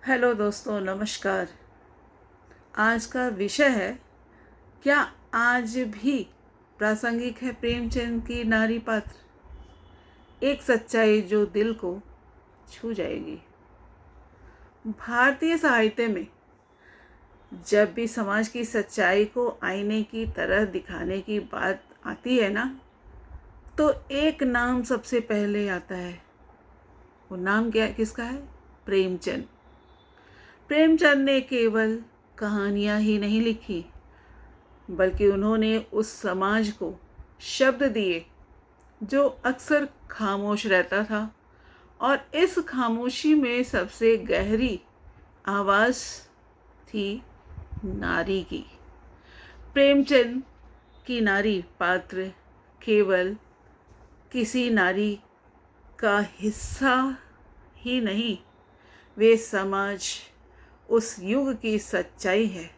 Hello दोस्तों, नमस्कार। आज का विषय है, क्या आज भी प्रासंगिक है प्रेमचंद की नारी पात्र? एक सच्चाई जो दिल को छू जाएगी। भारतीय साहित्य में जब भी समाज की सच्चाई को आईने की तरह दिखाने की बात आती है ना, तो एक नाम सबसे पहले आता है। वो नाम क्या किसका है? प्रेमचंद। प्रेमचंद ने केवल कहानियाँ ही नहीं लिखी, बल्कि उन्होंने उस समाज को शब्द दिए जो अक्सर खामोश रहता था, और इस खामोशी में सबसे गहरी आवाज़ थी नारी की। प्रेमचंद की नारी पात्र केवल किसी नारी का हिस्सा ही नहीं, वे समाज, उस युग की सच्चाई है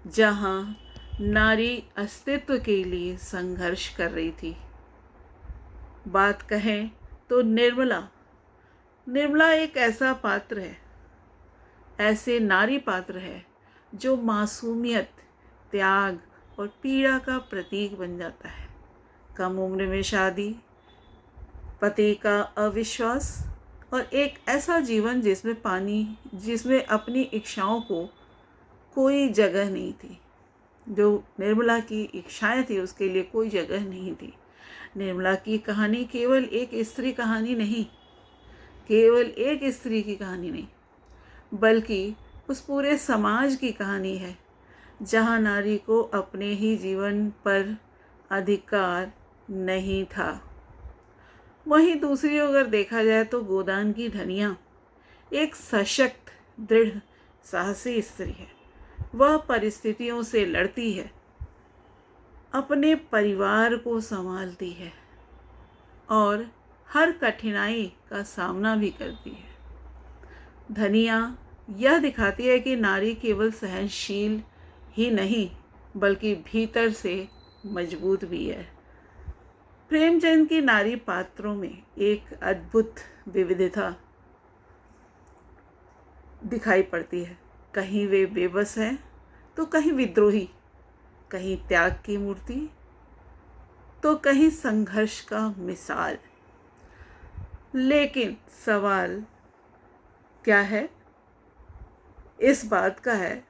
जहाँ नारी अस्तित्व के लिए संघर्ष कर रही थी। बात कहें तो निर्मला एक ऐसा पात्र है, ऐसे नारी पात्र है जो मासूमियत, त्याग और पीड़ा का प्रतीक बन जाता है। कम उम्र में शादी, पति का अविश्वास और एक ऐसा जीवन जिसमें अपनी इच्छाओं को कोई जगह नहीं थी। जो निर्मला की इच्छाएं थी उसके लिए कोई जगह नहीं थी। निर्मला की कहानी केवल एक स्त्री कहानी नहीं, केवल एक स्त्री की कहानी नहीं, बल्कि उस पूरे समाज की कहानी है जहाँ नारी को अपने ही जीवन पर अधिकार नहीं था। वहीं दूसरी ओर अगर देखा जाए तो गोदान की धनिया एक सशक्त, दृढ़, साहसी स्त्री है। वह परिस्थितियों से लड़ती है, अपने परिवार को संभालती है और हर कठिनाई का सामना भी करती है। धनिया यह दिखाती है कि नारी केवल सहनशील ही नहीं, बल्कि भीतर से मजबूत भी है। प्रेमचंद की नारी पात्रों में एक अद्भुत विविधता दिखाई पड़ती है। कहीं वे बेबस हैं तो कहीं विद्रोही, कहीं त्याग की मूर्ति तो कहीं संघर्ष का मिसाल। लेकिन सवाल क्या है? इस बात का है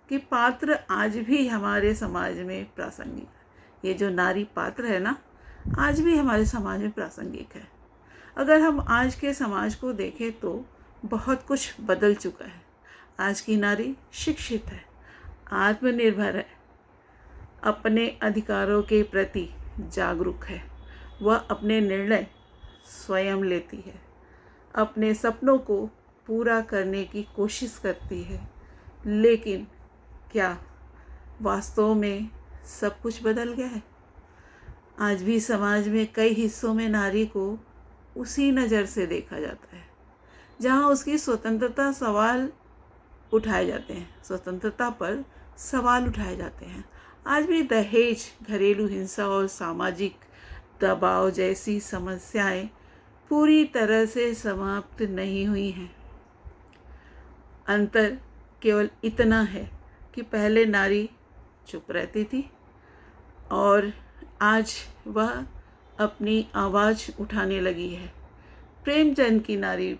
कि पात्र आज भी हमारे समाज में प्रासंगिक है। ये जो नारी पात्र है ना, आज भी हमारे समाज में प्रासंगिक है। अगर हम आज के समाज को देखें तो बहुत कुछ बदल चुका है। आज की नारी शिक्षित है, आत्मनिर्भर है, अपने अधिकारों के प्रति जागरूक है। वह अपने निर्णय स्वयं लेती है, अपने सपनों को पूरा करने की कोशिश करती है। लेकिन क्या वास्तव में सब कुछ बदल गया है? आज भी समाज में कई हिस्सों में नारी को उसी नज़र से देखा जाता है जहाँ उसकी स्वतंत्रता पर सवाल उठाए जाते हैं। आज भी दहेज, घरेलू हिंसा और सामाजिक दबाव जैसी समस्याएं पूरी तरह से समाप्त नहीं हुई हैं। अंतर केवल इतना है कि पहले नारी चुप रहती थी और आज वह अपनी आवाज़ उठाने लगी है। प्रेमचंद की नारी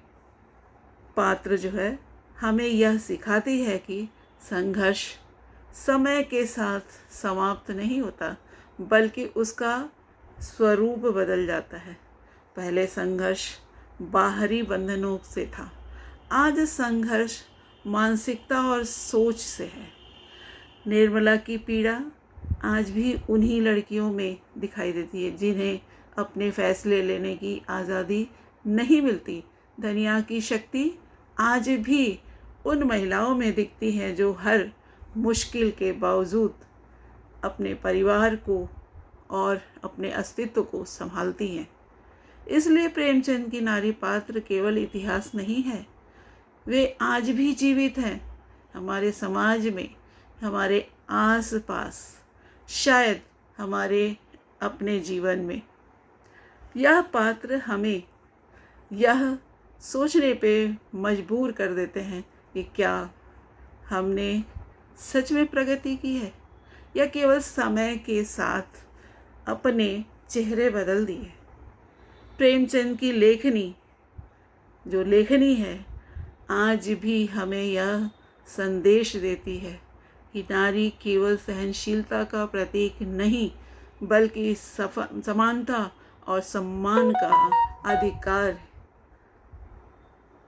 पात्र जो है, हमें यह सिखाती है कि संघर्ष समय के साथ समाप्त नहीं होता, बल्कि उसका स्वरूप बदल जाता है। पहले संघर्ष बाहरी बंधनों से था, आज संघर्ष मानसिकता और सोच से है। निर्मला की पीड़ा आज भी उन्हीं लड़कियों में दिखाई देती है जिन्हें अपने फैसले लेने की आज़ादी नहीं मिलती। धनिया की शक्ति आज भी उन महिलाओं में दिखती है जो हर मुश्किल के बावजूद अपने परिवार को और अपने अस्तित्व को संभालती हैं। इसलिए प्रेमचंद की नारी पात्र केवल इतिहास नहीं है, वे आज भी जीवित हैं हमारे समाज में, हमारे आसपास, शायद हमारे अपने जीवन में। यह पात्र हमें यह सोचने पे मजबूर कर देते हैं कि क्या हमने सच में प्रगति की है या केवल समय के साथ अपने चेहरे बदल दिए। प्रेमचंद की लेखनी है आज भी हमें यह संदेश देती है कि नारी केवल सहनशीलता का प्रतीक नहीं बल्कि समानता और सम्मान का अधिकार है,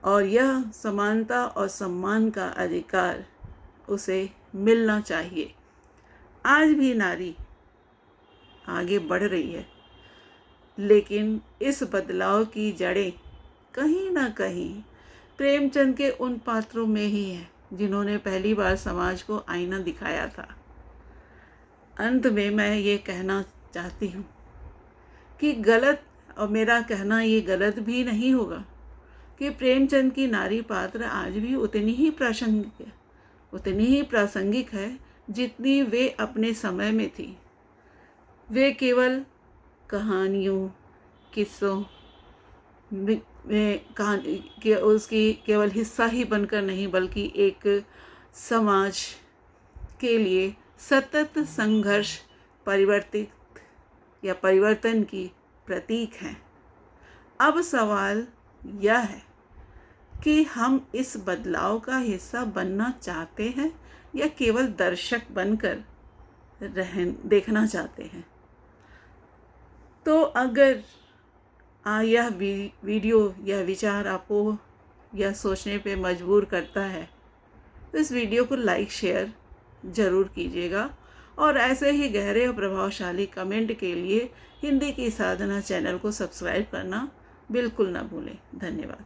और यह समानता और सम्मान का अधिकार उसे मिलना चाहिए। आज भी नारी आगे बढ़ रही है, लेकिन इस बदलाव की जड़ें कहीं ना कहीं प्रेमचंद के उन पात्रों में ही है जिन्होंने पहली बार समाज को आईना दिखाया था। अंत में मैं ये कहना चाहती हूँ कि और मेरा कहना ये गलत भी नहीं होगा कि प्रेमचंद की नारी पात्र आज भी उतनी ही प्रासंगिक है जितनी वे अपने समय में थी। वे केवल कहानियों, किस्सों उसकी केवल हिस्सा ही बनकर नहीं बल्कि एक समाज के लिए सतत संघर्ष, परिवर्तन की प्रतीक हैं। अब सवाल यह है कि हम इस बदलाव का हिस्सा बनना चाहते हैं या केवल दर्शक बनकर देखना चाहते हैं। तो अगर यह यह विचार आपको यह सोचने पे मजबूर करता है तो इस वीडियो को लाइक शेयर ज़रूर कीजिएगा, और ऐसे ही गहरे और प्रभावशाली कमेंट के लिए हिंदी की साधना चैनल को सब्सक्राइब करना बिल्कुल ना भूलें। धन्यवाद।